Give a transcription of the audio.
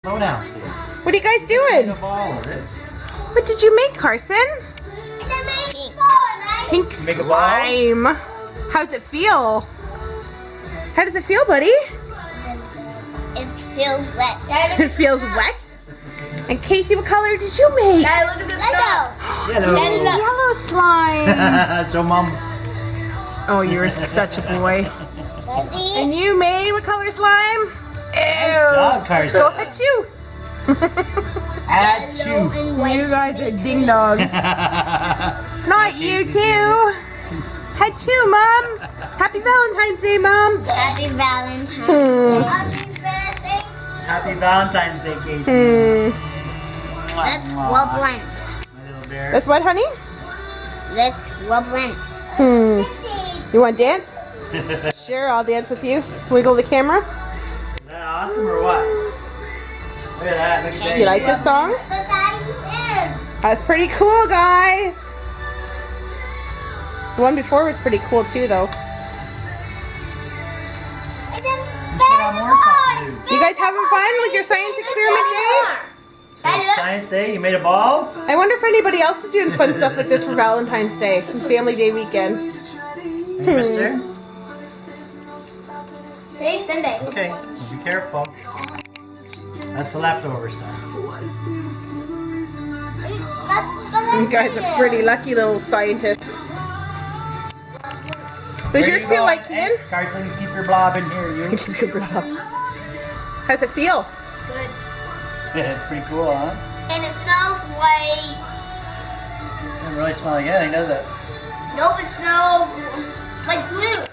Slow down. What are you guys doing? What did you make, Carson? Pink Make a ball? slime. How's it feel? How does it feel, buddy? It feels wet. It feels wet. And Casey, what color did you make? Daddy, look at the stuff. Yellow slime. So, Mom. Oh, you're such a boy. Ready? And you made what color slime? Ew. Nice job, Carson. So at you. At Yellow you. and white. You guys are ding dogs. Not you too. At you, Mom. Happy Valentine's Day, Mom. Happy Valentine's Hmm. Day. Happy birthday. Happy Valentine's Day, Casey. Let's Mwah. wobblance. My little bear. That's what, honey? Let's wobblance. You want to dance? Sure, I'll dance with you. Wiggle the camera. Is that awesome or what? Look at that. Look at that. You like this song? That's pretty cool, guys. The one before was pretty cool too, though. We still got more stuff to do. You guys having fun with your science experiment day? So it's Science Day. You made a ball? I wonder if anybody else is doing fun stuff like this for Valentine's Day and Family Day weekend. Hey, mister? Today's Sunday. Okay. Well, be careful. That's the leftover stuff. You guys are pretty lucky little scientists. Does yours feel like Ian? Carson, keep your blob in here, you. How's it feel? Good. Yeah, it's pretty cool, huh? And it smells like... Doesn't really smell like anything, does it? Nope, it smells like glue.